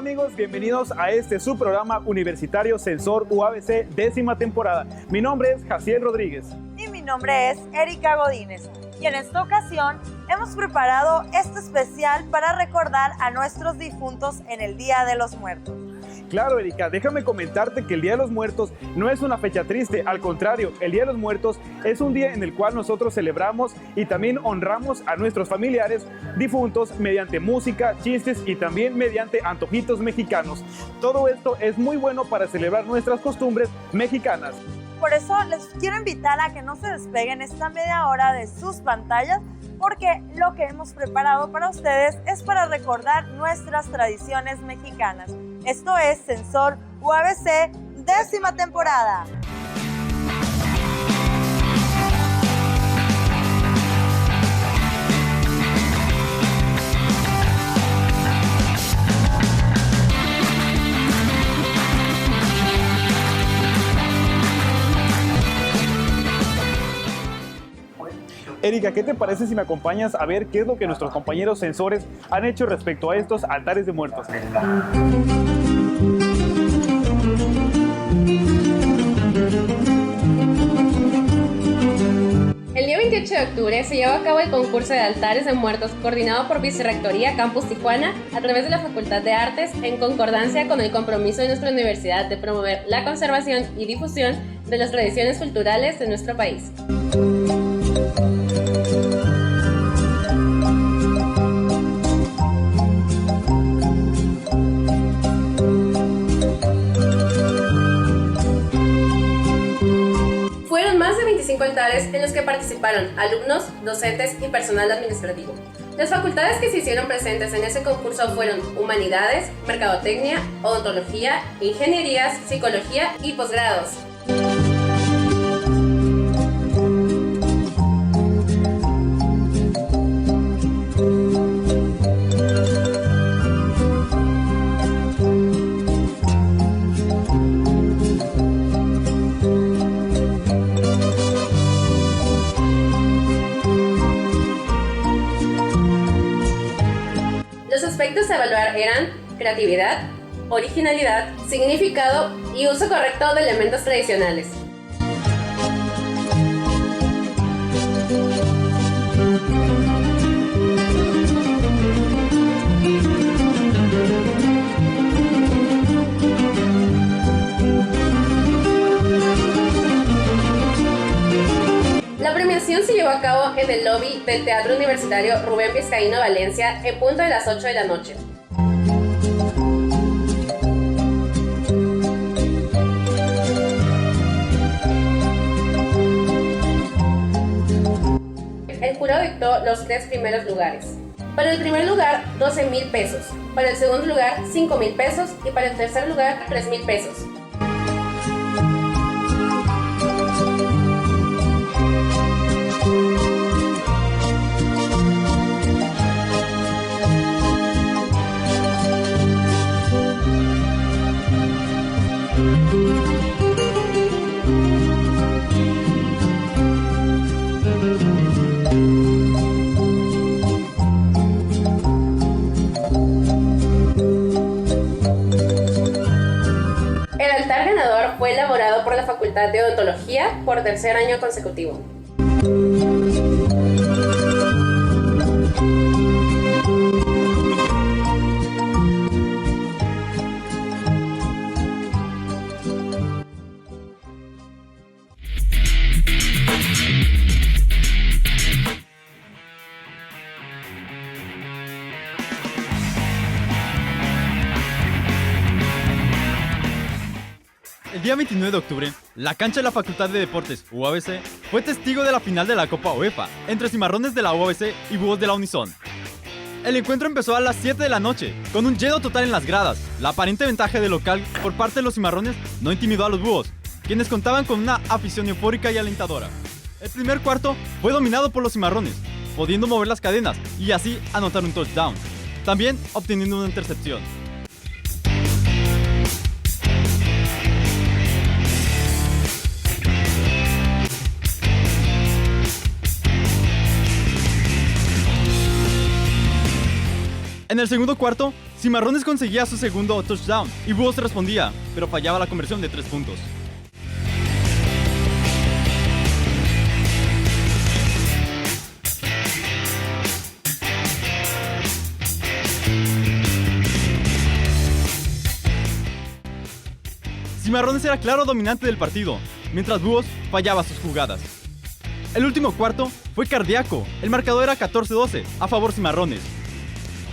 amigos, bienvenidos a este su programa universitario Sensor UABC 10ª temporada. Mi nombre es Jaciel Rodríguez. Y mi nombre es Erika Godínez. Y en esta ocasión hemos preparado este especial para recordar a nuestros difuntos en el Día de los Muertos. Claro, Erika, déjame comentarte que el Día de los Muertos no es una fecha triste, al contrario, el Día de los Muertos es un día en el cual nosotros celebramos y también honramos a nuestros familiares difuntos mediante música, chistes y también mediante antojitos mexicanos. Todo esto es muy bueno para celebrar nuestras costumbres mexicanas. Por eso les quiero invitar a que no se despeguen esta media hora de sus pantallas, porque lo que hemos preparado para ustedes es para recordar nuestras tradiciones mexicanas. Esto es Sensor UABC 10ª temporada. Erika, ¿qué te parece si me acompañas a ver qué es lo que nuestros compañeros sensores han hecho respecto a estos altares de muertos? El día 28 de octubre se llevó a cabo el concurso de altares de muertos coordinado por Vicerrectoría Campus Tijuana a través de la Facultad de Artes en concordancia con el compromiso de nuestra universidad de promover la conservación y difusión de las tradiciones culturales de nuestro país. Fueron más de 25 altares en los que participaron alumnos, docentes y personal administrativo. Las facultades que se hicieron presentes en ese concurso fueron Humanidades, Mercadotecnia, Odontología, Ingenierías, Psicología y Posgrados. Los aspectos a evaluar eran creatividad, originalidad, significado y uso correcto de elementos tradicionales. La premiación se llevó a cabo en el lobby del Teatro Universitario Rubén Vizcaíno Valencia en punto de las 8 de la noche. El jurado dictó los 3 primeros lugares. Para el primer lugar, 12,000 pesos. Para el segundo lugar, 5,000 pesos. Y para el tercer lugar, 3,000 pesos. El altar ganador fue elaborado por la Facultad de Odontología por tercer año consecutivo. El día 29 de octubre, la cancha de la Facultad de Deportes UABC fue testigo de la final de la Copa UEFA entre Cimarrones de la UABC y Búhos de la Unison. El encuentro empezó a las 7 de la noche, con un lleno total en las gradas. La aparente ventaja del local por parte de los Cimarrones no intimidó a los Búhos, quienes contaban con una afición eufórica y alentadora. El primer cuarto fue dominado por los Cimarrones, pudiendo mover las cadenas y así anotar un touchdown, también obteniendo una intercepción. En el segundo cuarto, Cimarrones conseguía su segundo touchdown y Búhos respondía, pero fallaba la conversión de 3 puntos. Cimarrones era claro dominante del partido, mientras Búhos fallaba sus jugadas. El último cuarto fue cardíaco, el marcador era 14-12 a favor Cimarrones.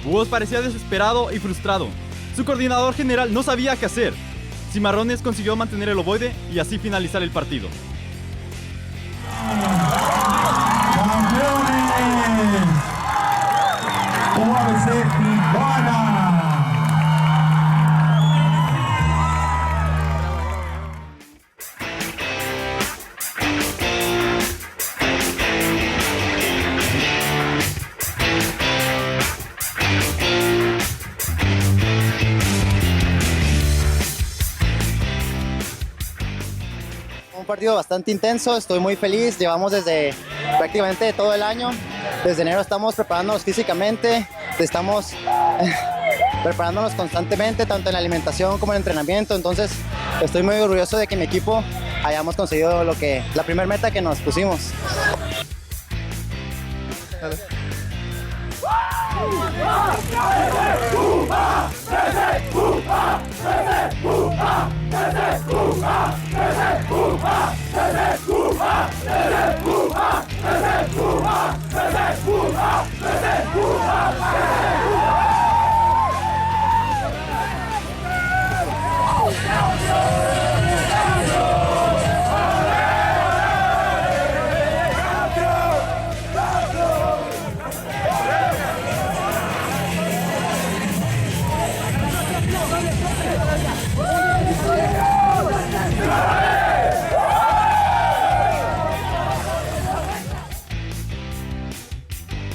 Búhos parecía desesperado y frustrado. Su coordinador general no sabía qué hacer. Cimarrones consiguió mantener el ovoide y así finalizar el partido. ¡Campeones! UABC Tijuana. Un partido bastante intenso, estoy muy feliz, llevamos desde prácticamente todo el año, desde enero estamos preparándonos físicamente, estamos preparándonos constantemente, tanto en la alimentación como en el entrenamiento, entonces estoy muy orgulloso de que mi equipo hayamos conseguido la primera meta que nos pusimos.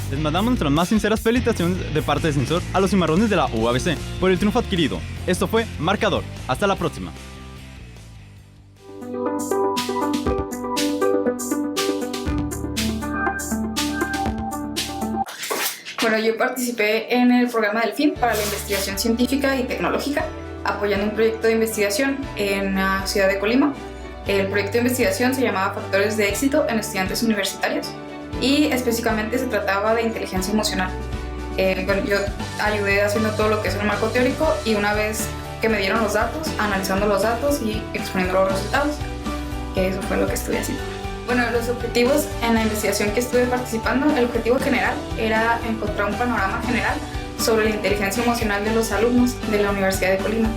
Les mandamos nuestras más sinceras felicitaciones de parte de Censor a los Cimarrones de la UABC por el triunfo adquirido. Esto fue Marcador. Hasta la próxima. Bueno, yo participé en el programa del FIN para la investigación científica y tecnológica, apoyando un proyecto de investigación en la ciudad de Colima. El proyecto de investigación se llamaba Factores de éxito en estudiantes universitarios y específicamente se trataba de inteligencia emocional. Bueno, yo ayudé haciendo todo lo que es el marco teórico y una vez que me dieron los datos, analizando los datos y exponiendo los resultados, eso fue lo que estuve haciendo. Bueno, los objetivos en la investigación que estuve participando, el objetivo general era encontrar un panorama general sobre la inteligencia emocional de los alumnos de la Universidad de Colima.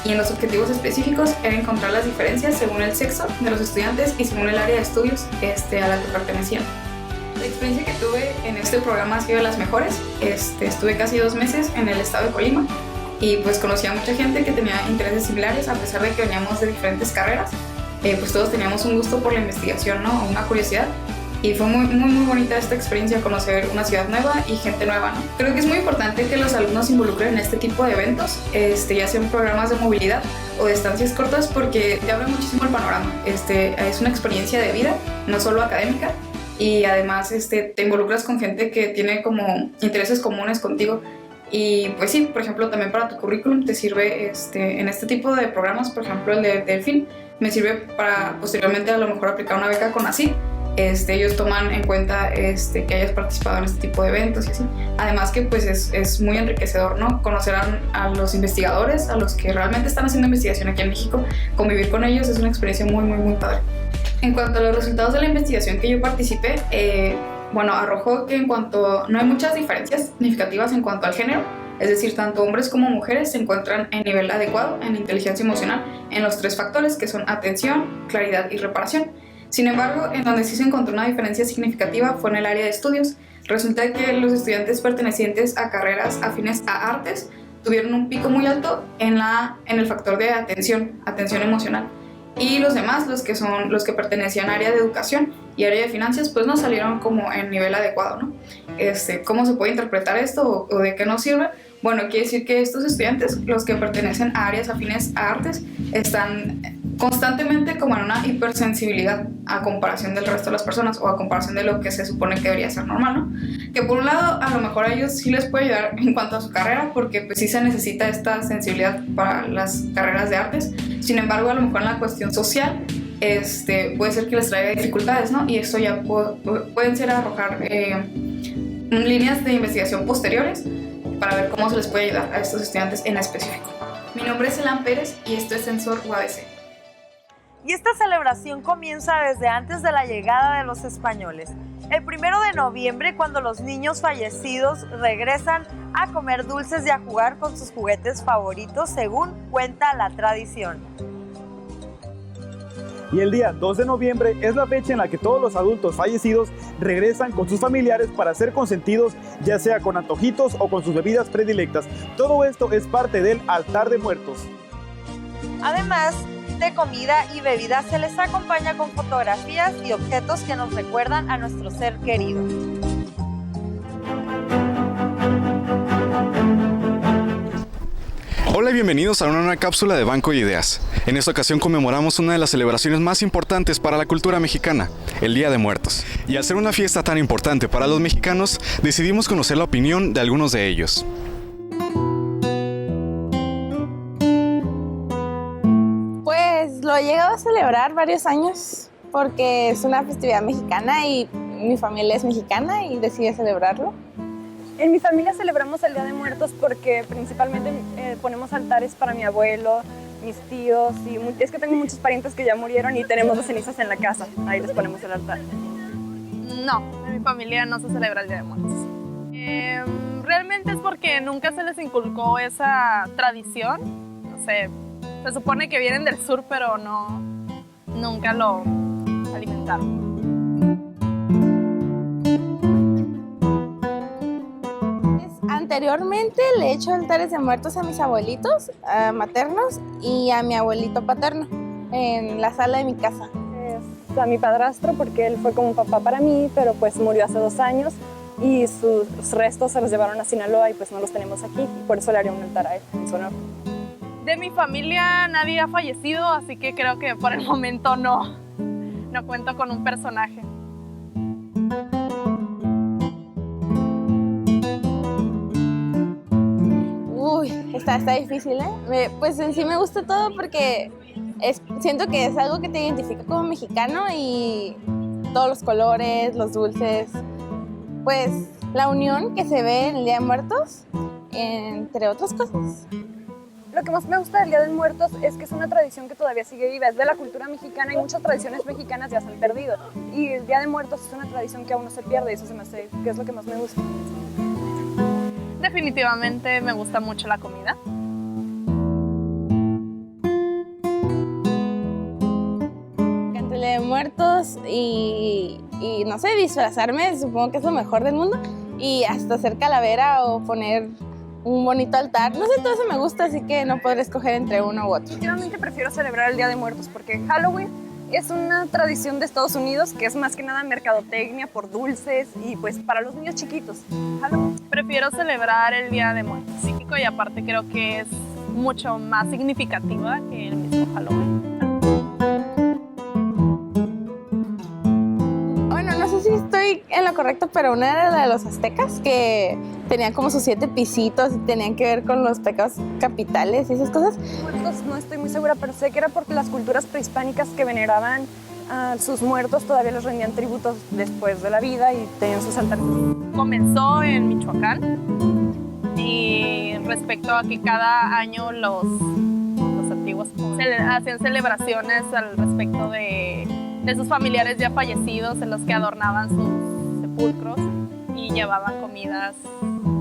Y en los objetivos específicos era encontrar las diferencias según el sexo de los estudiantes y según el área de estudios a la que pertenecían. La experiencia que tuve en este programa ha sido de las mejores. Estuve casi 2 meses en el estado de Colima y pues conocí a mucha gente que tenía intereses similares, a pesar de que veníamos de diferentes carreras. Pues todos teníamos un gusto por la investigación, ¿no? Una curiosidad. Y fue muy bonita esta experiencia, conocer una ciudad nueva y gente nueva, ¿no? Creo que es muy importante que los alumnos se involucren en este tipo de eventos, ya sean programas de movilidad o de estancias cortas, porque te abre muchísimo el panorama. Es una experiencia de vida, no solo académica, y además te involucras con gente que tiene como intereses comunes contigo. Y pues sí, por ejemplo, también para tu currículum te sirve en este tipo de programas, por ejemplo el de Delfín, me sirve para posteriormente a lo mejor aplicar una beca con ACID. Ellos toman en cuenta que hayas participado en este tipo de eventos y así. Además que pues es muy enriquecedor, ¿no? Conocer a los investigadores, a los que realmente están haciendo investigación aquí en México, convivir con ellos es una experiencia muy padre. En cuanto a los resultados de la investigación que yo participé, arrojó que no hay muchas diferencias significativas en cuanto al género, es decir, tanto hombres como mujeres se encuentran en nivel adecuado en inteligencia emocional en los 3 factores que son atención, claridad y reparación. Sin embargo, en donde sí se encontró una diferencia significativa fue en el área de estudios. Resulta que los estudiantes pertenecientes a carreras afines a artes tuvieron un pico muy alto en el factor de atención emocional. Y los demás, los que pertenecían a área de educación y área de finanzas, pues no salieron como en nivel adecuado, ¿no? ¿Cómo se puede interpretar esto o de qué nos sirve? Bueno, quiere decir que estos estudiantes, los que pertenecen a áreas afines a artes, constantemente como en una hipersensibilidad a comparación del resto de las personas o a comparación de lo que se supone que debería ser normal, ¿no? Que por un lado a lo mejor a ellos sí les puede ayudar en cuanto a su carrera, porque pues sí se necesita esta sensibilidad para las carreras de artes. Sin embargo, a lo mejor en la cuestión social puede ser que les traiga dificultades, ¿no? Y esto ya pueden ser arrojar líneas de investigación posteriores para ver cómo se les puede ayudar a estos estudiantes en específico. Mi nombre es Elan Pérez y esto es Sensor UABC. Y esta celebración comienza desde antes de la llegada de los españoles. El 1 de noviembre, cuando los niños fallecidos regresan a comer dulces y a jugar con sus juguetes favoritos, según cuenta la tradición. Y el día 2 de noviembre es la fecha en la que todos los adultos fallecidos regresan con sus familiares para ser consentidos, ya sea con antojitos o con sus bebidas predilectas. Todo esto es parte del altar de muertos. Además de comida y bebidas, se les acompaña con fotografías y objetos que nos recuerdan a nuestro ser querido. Hola y bienvenidos a una nueva cápsula de Banco de Ideas. En esta ocasión conmemoramos una de las celebraciones más importantes para la cultura mexicana, el Día de Muertos. Y al ser una fiesta tan importante para los mexicanos, decidimos conocer la opinión de algunos de ellos. Pues lo he llegado a celebrar varios años porque es una festividad mexicana y mi familia es mexicana y decidí celebrarlo. En mi familia celebramos el Día de Muertos porque principalmente ponemos altares para mi abuelo, mis tíos, y es que tengo muchos parientes que ya murieron y tenemos las cenizas en la casa, ahí les ponemos el altar. No, en mi familia no se celebra el Día de Muertos. Realmente es porque nunca se les inculcó esa tradición, no sé, se supone que vienen del sur pero nunca lo alimentaron. Anteriormente le he hecho altares de muertos a mis abuelitos maternos y a mi abuelito paterno en la sala de mi casa. A mi padrastro porque él fue como un papá para mí, pero pues murió hace 2 años y sus restos se los llevaron a Sinaloa y pues no los tenemos aquí, y por eso le haría un altar a él en su honor. De mi familia nadie ha fallecido, así que creo que por el momento no cuento con un personaje. Uy, está difícil, ¿eh? Pues en sí me gusta todo porque siento que es algo que te identifica como mexicano y todos los colores, los dulces, pues la unión que se ve en el Día de Muertos, entre otras cosas. Lo que más me gusta del Día de Muertos es que es una tradición que todavía sigue viva, es de la cultura mexicana y muchas tradiciones mexicanas ya se han perdido. Y el Día de Muertos es una tradición que aún no se pierde y eso se me hace, que es lo que más me gusta. Definitivamente me gusta mucho la comida. Entre el Día de Muertos y no sé, disfrazarme, supongo que es lo mejor del mundo. Y hasta hacer calavera o poner un bonito altar. No sé, todo eso me gusta, así que no podré escoger entre uno u otro. Últimamente prefiero celebrar el Día de Muertos porque Halloween es una tradición de Estados Unidos que es más que nada mercadotecnia por dulces y pues para los niños chiquitos. Halloween. Prefiero celebrar el Día de Muertos psíquico y aparte creo que es mucho más significativa que el mismo Halloween. Bueno, no sé si estoy en lo correcto, pero una era la de los aztecas, que tenían como sus 7 pisitos y tenían que ver con los pecados capitales y esas cosas. Muertos, no estoy muy segura, pero sé que era porque las culturas prehispánicas que veneraban a sus muertos todavía les rendían tributos después de la vida y tenían sus altares. Comenzó en Michoacán y respecto a que cada año los antiguos hacían celebraciones al respecto de sus familiares ya fallecidos en los que adornaban sus sepulcros y llevaban comidas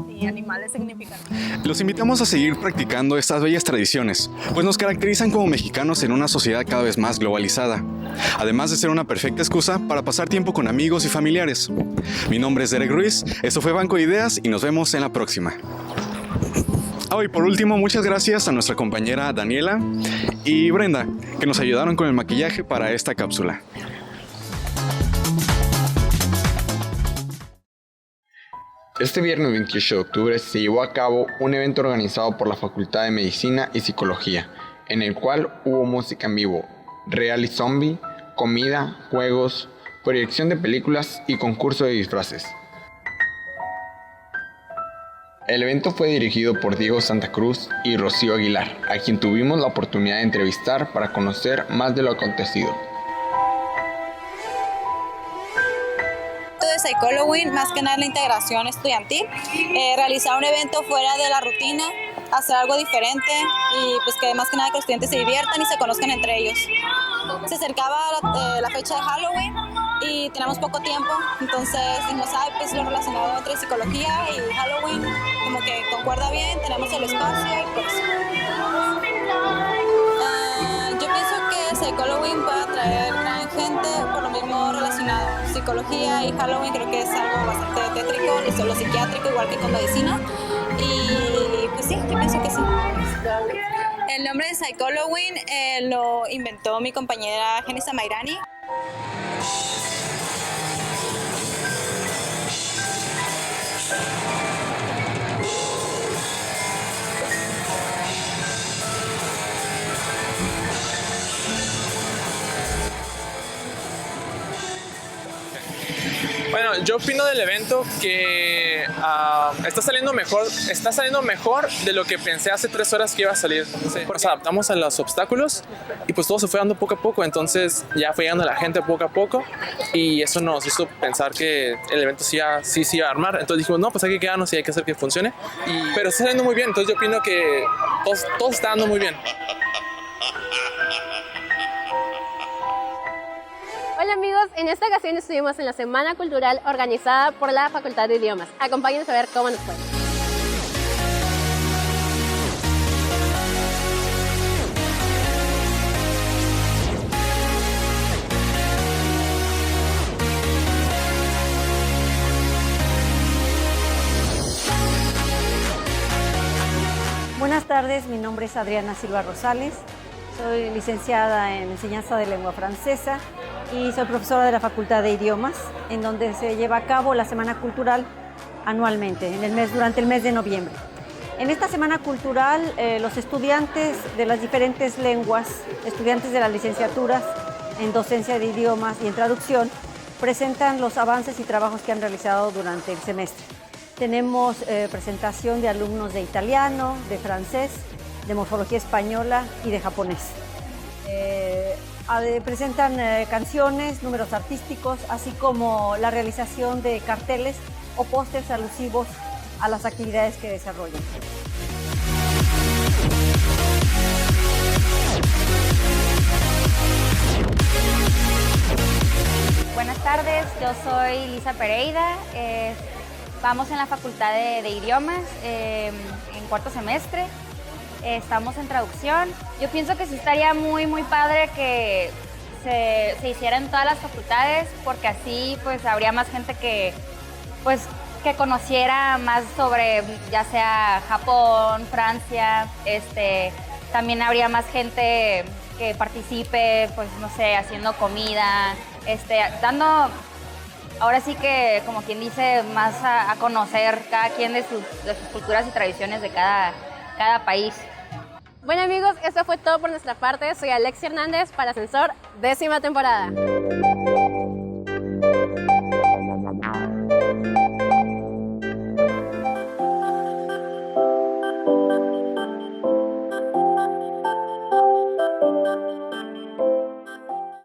y animales significativos. Los invitamos a seguir practicando estas bellas tradiciones, pues nos caracterizan como mexicanos en una sociedad cada vez más globalizada, además de ser una perfecta excusa para pasar tiempo con amigos y familiares. Mi nombre es Derek Ruiz, esto fue Banco de Ideas y nos vemos en la próxima. Y por último, muchas gracias a nuestra compañera Daniela y Brenda, que nos ayudaron con el maquillaje para esta cápsula. Este viernes 28 de octubre se llevó a cabo un evento organizado por la Facultad de Medicina y Psicología, en el cual hubo música en vivo, reality zombie, comida, juegos, proyección de películas y concurso de disfraces. El evento fue dirigido por Diego Santa Cruz y Rocío Aguilar, a quien tuvimos la oportunidad de entrevistar para conocer más de lo acontecido. De Psychology, más que nada la integración estudiantil, realizar un evento fuera de la rutina, hacer algo diferente y pues que más que nada que los estudiantes se diviertan y se conozcan entre ellos. Se acercaba la fecha de Halloween y tenemos poco tiempo, entonces dijimos, pues lo relacionado entre psicología y Halloween como que concuerda bien, tenemos el espacio y pues... yo pienso que Psychology va a atraer gran gente por lo mismo relacionado. Psicología y Halloween creo que es algo bastante tétrico, lo psiquiátrico igual que con medicina y pues sí, yo pienso que sí. El nombre de Psychology lo inventó mi compañera Genisa Mairani. Bueno, yo opino del evento que está saliendo mejor de lo que pensé hace 3 horas que iba a salir. Sí. Nos adaptamos a los obstáculos y pues todo se fue dando poco a poco, entonces ya fue llegando la gente poco a poco y eso nos hizo pensar que el evento sí iba a armar. Entonces dijimos, no, pues hay que quedarnos y hay que hacer que funcione. Pero está saliendo muy bien, entonces yo opino que todo está dando muy bien. Hola amigos, en esta ocasión estuvimos en la Semana Cultural organizada por la Facultad de Idiomas. Acompáñenos a ver cómo nos fue. Buenas tardes, mi nombre es Adriana Silva Rosales, soy licenciada en Enseñanza de Lengua Francesa y soy profesora de la Facultad de Idiomas, en donde se lleva a cabo la Semana Cultural anualmente, durante el mes de noviembre. En esta Semana Cultural, los estudiantes de las diferentes lenguas, estudiantes de las licenciaturas en Docencia de Idiomas y en Traducción, presentan los avances y trabajos que han realizado durante el semestre. Tenemos presentación de alumnos de italiano, de francés, de morfología española y de japonés. Presentan canciones, números artísticos, así como la realización de carteles o pósters alusivos a las actividades que desarrollan. Buenas tardes, yo soy Lisa Pereira. Vamos en la Facultad de Idiomas en 4º semestre. Estamos en traducción. Yo pienso que sí estaría muy padre que se hiciera en todas las facultades, porque así pues habría más gente que conociera más sobre ya sea Japón, Francia, también habría más gente que participe, pues no sé, haciendo comida, dando ahora sí que como quien dice más a conocer cada quien de sus culturas y tradiciones de cada país. Bueno amigos, eso fue todo por nuestra parte. Soy Alexia Hernández para Ascensor, 10ª temporada.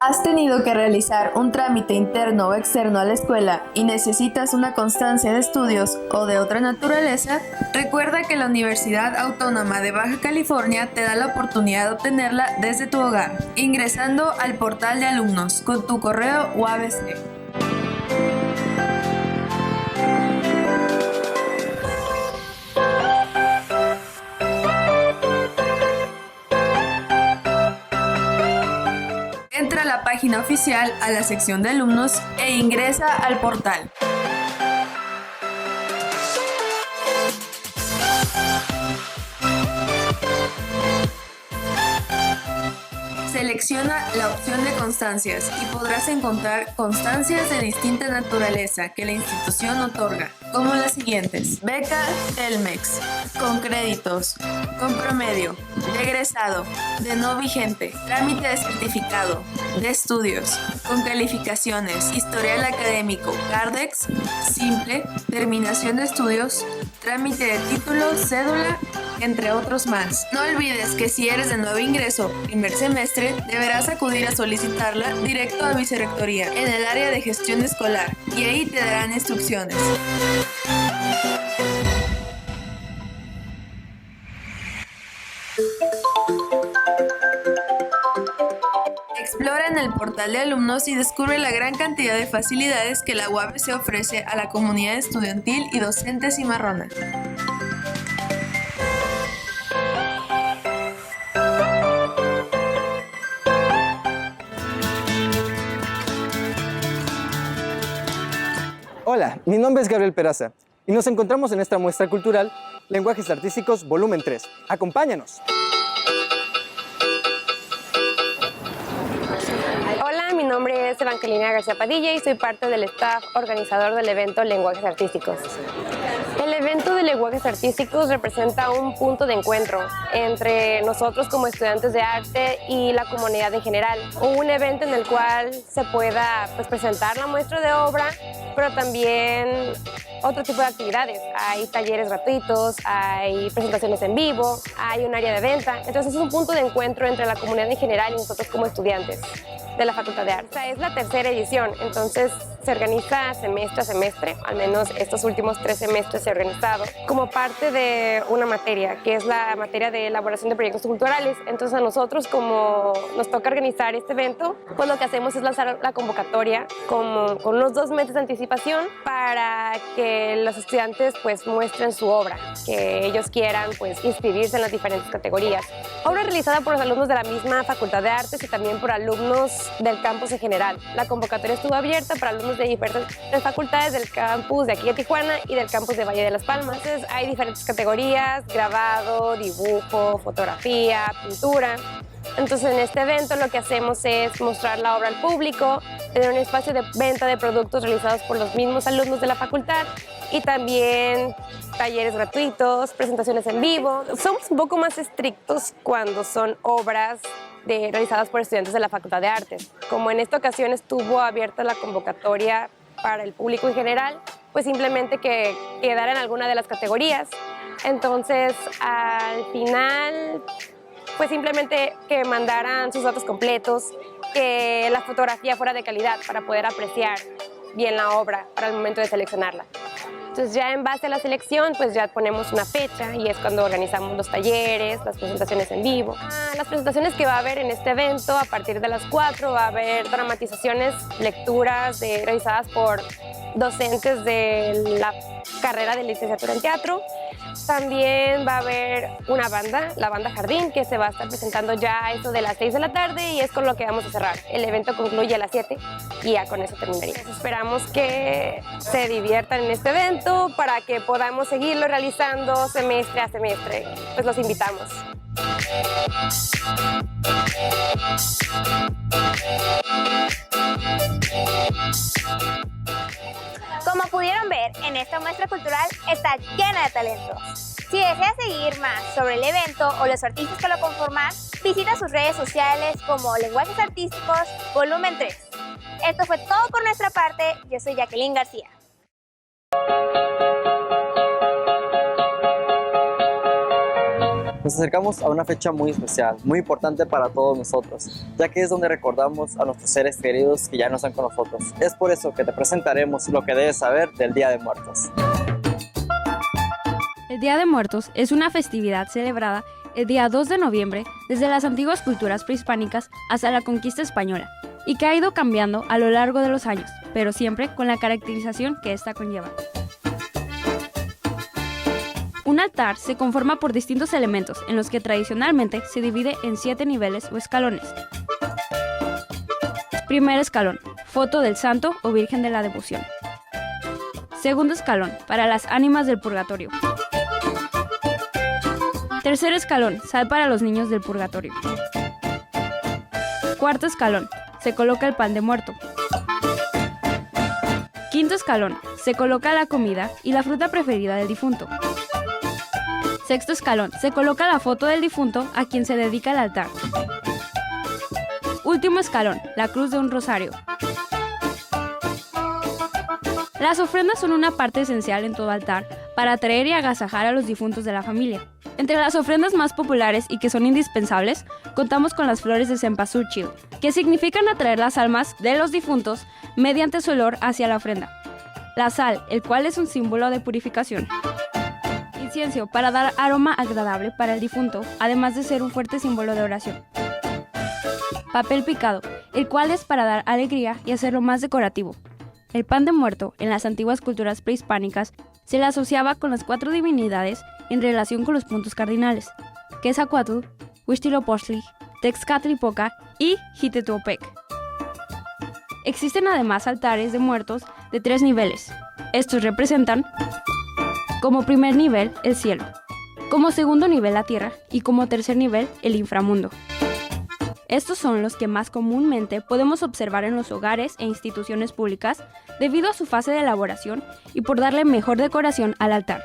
¿Has tenido que realizar un trámite interno o externo a la escuela y necesitas una constancia de estudios o de otra naturaleza? Recuerda que la Universidad Autónoma de Baja California te da la oportunidad de obtenerla desde tu hogar, ingresando al portal de alumnos con tu correo UABC. Entra a la página oficial a la sección de alumnos e ingresa al portal. Selecciona la opción de constancias y podrás encontrar constancias de distinta naturaleza que la institución otorga, como las siguientes: beca Telmex, con créditos, con promedio, de egresado, de no vigente, trámite de certificado, de estudios, con calificaciones, historial académico, Cardex, simple, terminación de estudios, trámite de título, cédula, entre otros más. No olvides que si eres de nuevo ingreso, primer semestre, deberás acudir a solicitarla directo a Vicerrectoría en el área de gestión escolar y ahí te darán instrucciones. Explora en el portal de alumnos y descubre la gran cantidad de facilidades que la UABC ofrece a la comunidad estudiantil y docente cimarrona. Hola, mi nombre es Gabriel Peraza y nos encontramos en esta muestra cultural Lenguajes Artísticos Volumen 3. ¡Acompáñanos! Hola, mi nombre es Evangelina García Padilla y soy parte del staff organizador del evento Lenguajes Artísticos. El evento de Lenguajes Artísticos representa un punto de encuentro entre nosotros como estudiantes de arte y la comunidad en general. Un evento en el cual se pueda presentar la muestra de obra, pero también otro tipo de actividades. Hay talleres gratuitos, hay presentaciones en vivo, hay un área de venta. Entonces es un punto de encuentro entre la comunidad en general y nosotros como estudiantes de la Facultad de Arte. Esta es la tercera edición, entonces se organiza semestre a semestre, al menos estos últimos 3 semestres se ha organizado, como parte de una materia, que es la materia de elaboración de proyectos culturales. Entonces a nosotros, como nos toca organizar este evento, pues lo que hacemos es lanzar la convocatoria con unos 2 meses de anticipación para que los estudiantes pues muestren su obra, que ellos quieran pues inscribirse en las diferentes categorías. Obra realizada por los alumnos de la misma Facultad de Artes y también por alumnos del campus en general. La convocatoria estuvo abierta para alumnos de diferentes facultades del campus de aquí de Tijuana y del campus de Valle de las Palmas. Entonces hay diferentes categorías: grabado, dibujo, fotografía, pintura. Entonces en este evento lo que hacemos es mostrar la obra al público, tener un espacio de venta de productos realizados por los mismos alumnos de la facultad y también talleres gratuitos, presentaciones en vivo. Somos un poco más estrictos cuando son obras realizadas por estudiantes de la Facultad de Artes. Como en esta ocasión estuvo abierta la convocatoria para el público en general, pues simplemente que quedara en alguna de las categorías. Entonces al final pues simplemente que mandaran sus datos completos, que la fotografía fuera de calidad para poder apreciar bien la obra para el momento de seleccionarla. Entonces ya en base a la selección pues ya ponemos una fecha y es cuando organizamos los talleres, las presentaciones en vivo. Las presentaciones que va a haber en este evento, a partir de las 4 va a haber dramatizaciones, lecturas realizadas por docentes de la carrera de licenciatura en teatro. También va a haber una banda, la banda Jardín, que se va a estar presentando ya a eso de las 6 de la tarde y es con lo que vamos a cerrar. El evento concluye a las 7 y ya con eso terminaría. Esperamos que se diviertan en este evento para que podamos seguirlo realizando semestre a semestre. Pues los invitamos. Como pudieron ver, en esta muestra cultural está llena de talentos. Si deseas seguir más sobre el evento o los artistas que lo conforman, visita sus redes sociales como Lenguajes Artísticos Volumen 3. Esto fue todo por nuestra parte. Yo soy Jacqueline García. Nos acercamos a una fecha muy especial, muy importante para todos nosotros, ya que es donde recordamos a nuestros seres queridos que ya no están con nosotros. Es por eso que te presentaremos lo que debes saber del Día de Muertos. El Día de Muertos es una festividad celebrada el día 2 de noviembre desde las antiguas culturas prehispánicas hasta la conquista española y que ha ido cambiando a lo largo de los años, pero siempre con la caracterización que esta conlleva. Un altar se conforma por distintos elementos en los que tradicionalmente se divide en 7 niveles o escalones. Primer escalón, foto del santo o virgen de la devoción. Segundo escalón, para las ánimas del purgatorio. Tercer escalón, sal para los niños del purgatorio. Cuarto escalón, se coloca el pan de muerto. Quinto escalón, se coloca la comida y la fruta preferida del difunto. Sexto escalón, se coloca la foto del difunto a quien se dedica el altar. Último escalón, la cruz de un rosario. Las ofrendas son una parte esencial en todo altar para atraer y agasajar a los difuntos de la familia. Entre las ofrendas más populares y que son indispensables, contamos con las flores de cempasúchil, que significan atraer las almas de los difuntos mediante su olor hacia la ofrenda. La sal, el cual es un símbolo de purificación. Incienso, para dar aroma agradable para el difunto, además de ser un fuerte símbolo de oración. Papel picado, el cual es para dar alegría y hacerlo más decorativo. El pan de muerto, en las antiguas culturas prehispánicas, se le asociaba con las 4 divinidades en relación con los puntos cardinales: Quetzalcóatl, Huitzilopochtli, Texcatlipoca y Jitotepec. Existen además altares de muertos de 3 niveles. Estos representan como primer nivel el cielo, como segundo nivel la tierra y como tercer nivel el inframundo. Estos son los que más comúnmente podemos observar en los hogares e instituciones públicas debido a su fase de elaboración y por darle mejor decoración al altar.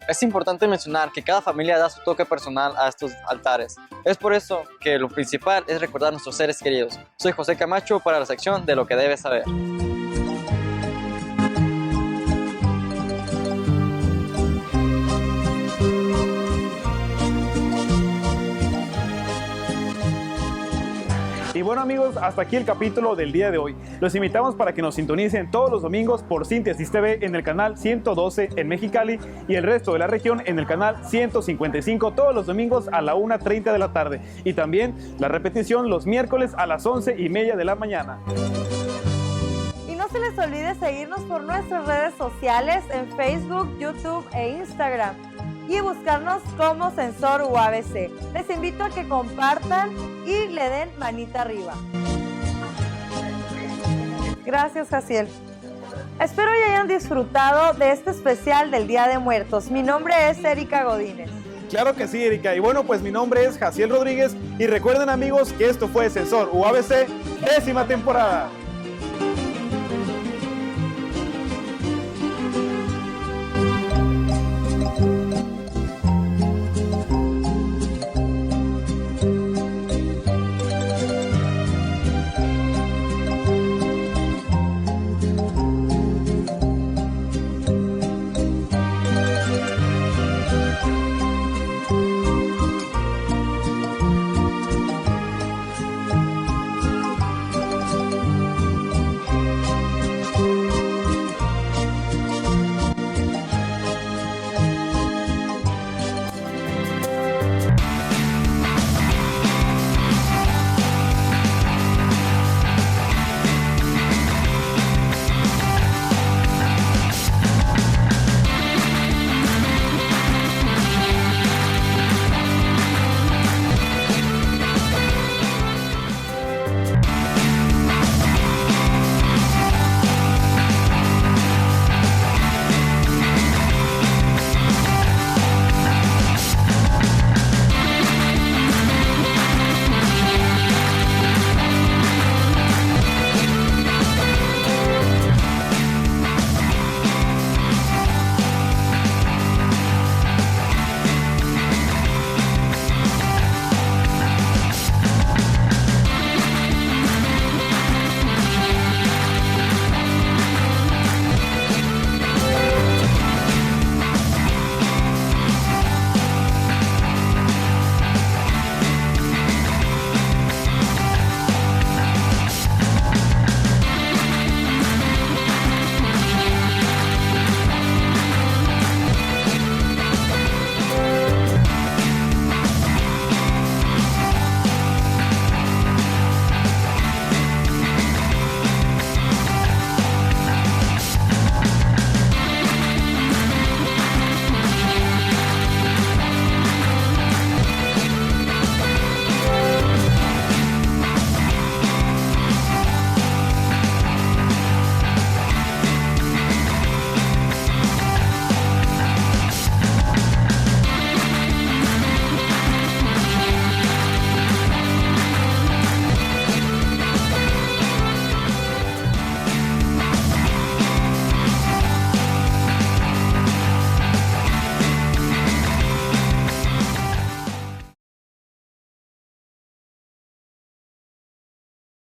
Es importante mencionar que cada familia da su toque personal a estos altares. Es por eso que lo principal es recordar a nuestros seres queridos. Soy José Camacho para la sección de Lo que debes saber. Y bueno amigos, hasta aquí el capítulo del día de hoy. Los invitamos para que nos sintonicen todos los domingos por Síntesis TV en el canal 112 en Mexicali y el resto de la región en el canal 155 todos los domingos a la 1:30 de la tarde. Y también la repetición los miércoles a las 11:30 de la mañana. Y no se les olvide seguirnos por nuestras redes sociales en Facebook, YouTube e Instagram. Y buscarnos como Sensor UABC. Les invito a que compartan y le den manita arriba. Gracias, Jaciel. Espero que hayan disfrutado de este especial del Día de Muertos. Mi nombre es Erika Godínez. Claro que sí, Erika. Y bueno, pues mi nombre es Jaciel Rodríguez. Y recuerden amigos que esto fue Sensor UABC, 10ª temporada.